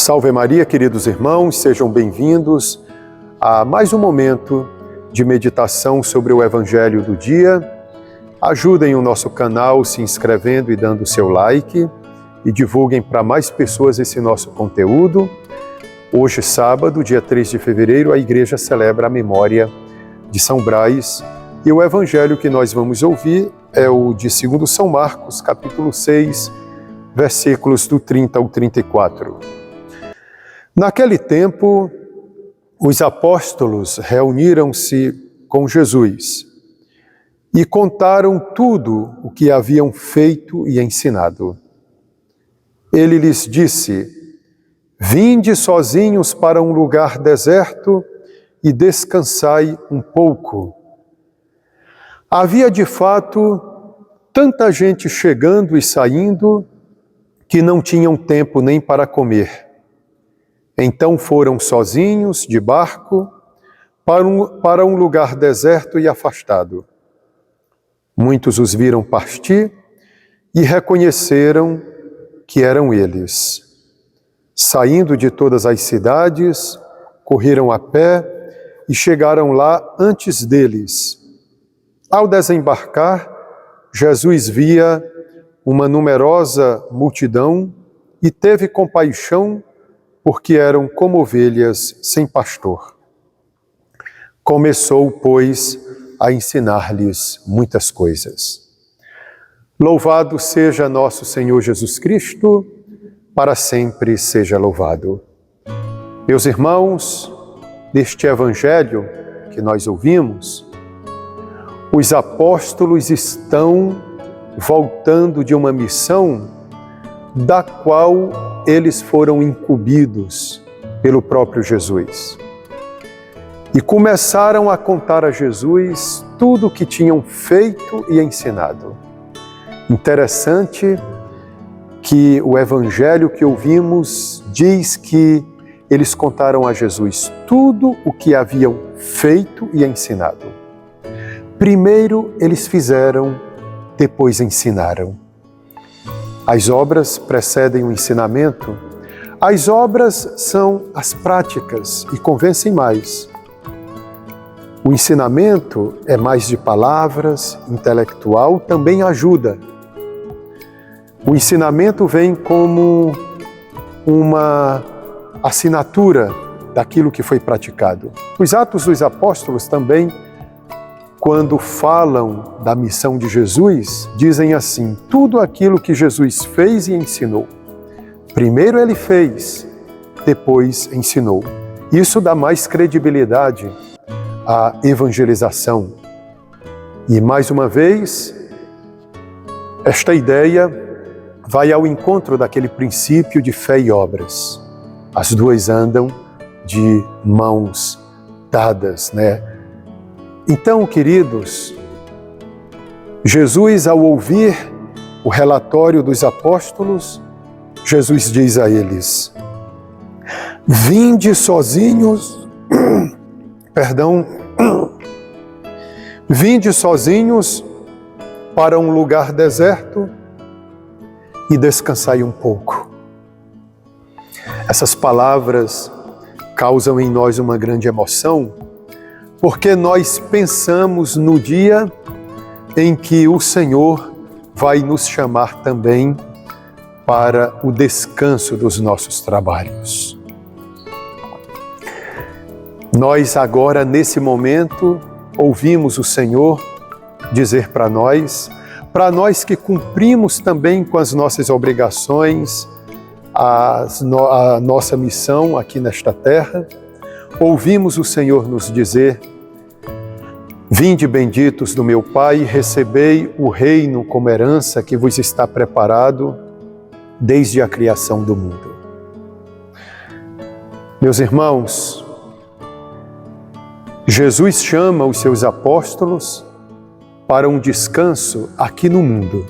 Salve Maria, queridos irmãos, sejam bem-vindos a mais um momento de meditação sobre o Evangelho do dia. Ajudem o nosso canal se inscrevendo e dando seu like e divulguem para mais pessoas esse nosso conteúdo. Hoje, sábado, dia 3 de fevereiro, a Igreja celebra a memória de São Brás e o Evangelho que nós vamos ouvir é o de 2 São Marcos, capítulo 6, versículos do 30 ao 34. Naquele tempo, os apóstolos reuniram-se com Jesus e contaram tudo o que haviam feito e ensinado. Ele lhes disse: "Vinde sozinhos para um lugar deserto e descansai um pouco." Havia de fato tanta gente chegando e saindo que não tinham tempo nem para comer. Então foram sozinhos, de barco, para um lugar deserto e afastado. Muitos os viram partir e reconheceram que eram eles. Saindo de todas as cidades, correram a pé e chegaram lá antes deles. Ao desembarcar, Jesus via uma numerosa multidão e teve compaixão porque eram como ovelhas sem pastor. Começou, pois, a ensinar-lhes muitas coisas. Louvado seja nosso Senhor Jesus Cristo, para sempre seja louvado. Meus irmãos, neste Evangelho que nós ouvimos, os apóstolos estão voltando de uma missão da qual eles foram incumbidos pelo próprio Jesus. E começaram a contar a Jesus tudo o que tinham feito e ensinado. Interessante que o Evangelho que ouvimos diz que eles contaram a Jesus tudo o que haviam feito e ensinado. Primeiro eles fizeram, depois ensinaram. As obras precedem o ensinamento. As obras são as práticas e convencem mais. O ensinamento é mais de palavras, intelectual, também ajuda. O ensinamento vem como uma assinatura daquilo que foi praticado. Os Atos dos Apóstolos também, quando falam da missão de Jesus, dizem assim: tudo aquilo que Jesus fez e ensinou. Primeiro ele fez, depois ensinou. Isso dá mais credibilidade à evangelização. E mais uma vez, esta ideia vai ao encontro daquele princípio de fé e obras. As duas andam de mãos dadas, né? Então, queridos, Jesus, ao ouvir o relatório dos apóstolos, Jesus diz a eles: "Vinde sozinhos, vinde sozinhos para um lugar deserto e descansai um pouco." Essas palavras causam em nós uma grande emoção, porque nós pensamos no dia em que o Senhor vai nos chamar também para o descanso dos nossos trabalhos. Nós agora, nesse momento, ouvimos o Senhor dizer para nós que cumprimos também com as nossas obrigações, a nossa missão aqui nesta terra, ouvimos o Senhor nos dizer: "Vinde benditos do meu Pai, recebei o reino como herança que vos está preparado desde a criação do mundo." Meus irmãos, Jesus chama os seus apóstolos para um descanso aqui no mundo.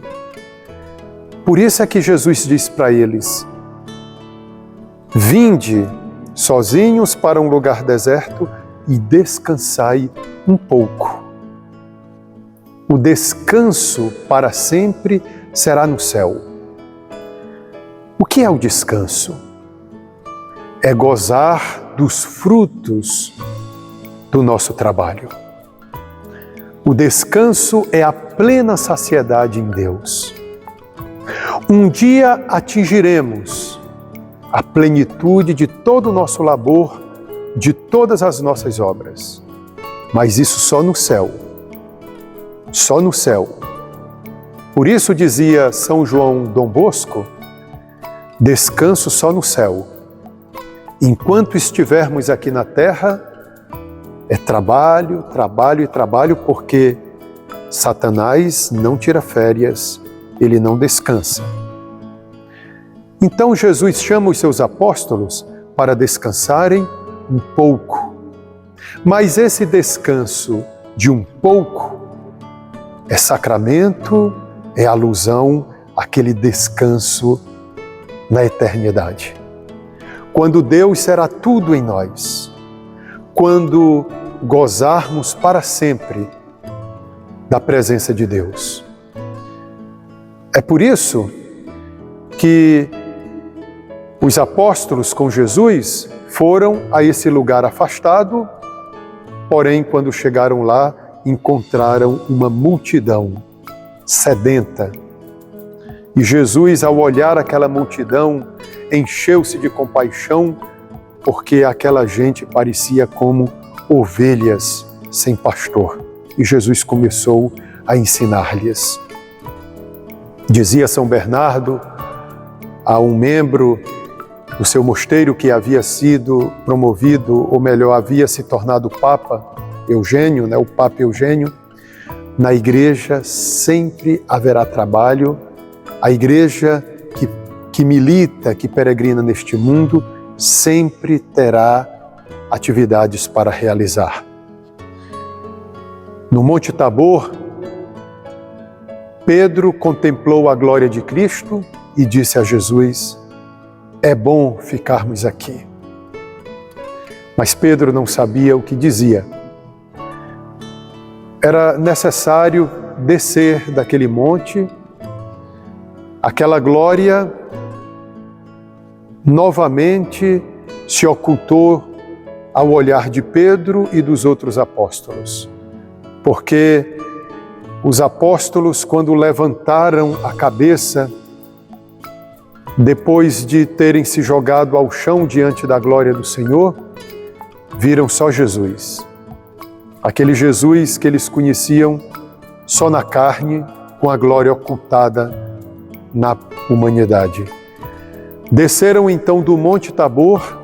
Por isso é que Jesus diz para eles: "Vinde sozinhos para um lugar deserto e descansai um pouco." O descanso para sempre será no céu. O que é o descanso? é gozar dos frutos do nosso trabalho. O descanso é a plena saciedade em Deus. Um dia atingiremos a plenitude de todo o nosso labor, de todas as nossas obras. Mas isso só no céu. Só no céu. Por isso dizia São João Dom Bosco, descanso só no céu. Enquanto estivermos aqui na terra, é trabalho, trabalho e trabalho, porque Satanás não tira férias, ele não descansa. Então Jesus chama os seus apóstolos para descansarem um pouco. Mas esse descanso de um pouco é sacramento, é alusão àquele descanso na eternidade. Quando Deus será tudo em nós, quando gozarmos para sempre da presença de Deus. É por isso que os apóstolos com Jesus foram a esse lugar afastado, porém, quando chegaram lá, encontraram uma multidão sedenta. E Jesus, ao olhar aquela multidão, encheu-se de compaixão, porque aquela gente parecia como ovelhas sem pastor. E Jesus começou a ensinar-lhes. Dizia São Bernardo a um membro do seu mosteiro que havia sido promovido, ou melhor, havia se tornado Papa Eugênio, o Papa Eugênio: na igreja sempre haverá trabalho, a igreja que milita, que peregrina neste mundo, sempre terá atividades para realizar. No Monte Tabor, Pedro contemplou a glória de Cristo e disse a Jesus: é bom ficarmos aqui. Mas Pedro não sabia o que dizia. Era necessário descer daquele monte. Aquela glória novamente se ocultou ao olhar de Pedro e dos outros apóstolos. Porque os apóstolos, quando levantaram a cabeça, depois de terem se jogado ao chão diante da glória do Senhor, viram só Jesus. Aquele Jesus que eles conheciam só na carne, com a glória ocultada na humanidade. Desceram então do Monte Tabor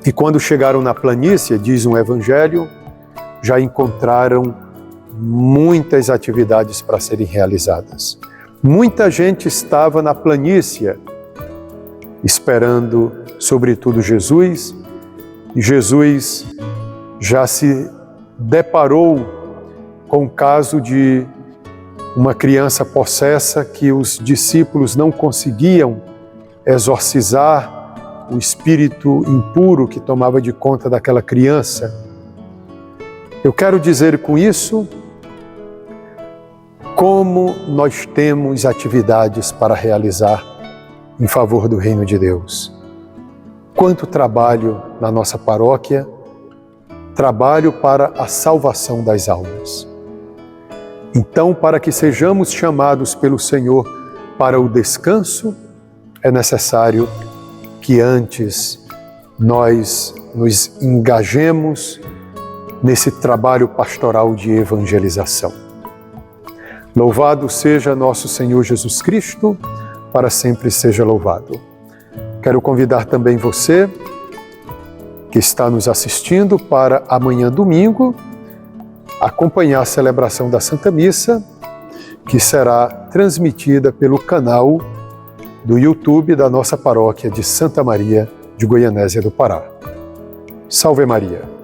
e quando chegaram na planície, diz um evangelho, já encontraram muitas atividades para serem realizadas. Muita gente estava na planície esperando, sobretudo, Jesus, e Jesus já se deparou com o caso de uma criança possessa que os discípulos não conseguiam exorcizar o espírito impuro que tomava de conta daquela criança. Eu quero dizer com isso como nós temos atividades para realizar em favor do reino de Deus. Quanto trabalho na nossa paróquia, trabalho para a salvação das almas. Então, para que sejamos chamados pelo Senhor para o descanso, é necessário que antes nós nos engajemos nesse trabalho pastoral de evangelização. Louvado seja nosso Senhor Jesus Cristo, para sempre seja louvado. Quero convidar também você que está nos assistindo para amanhã, domingo, acompanhar a celebração da Santa Missa, que será transmitida pelo canal do YouTube da nossa paróquia de Santa Maria de Goianésia do Pará. Salve Maria!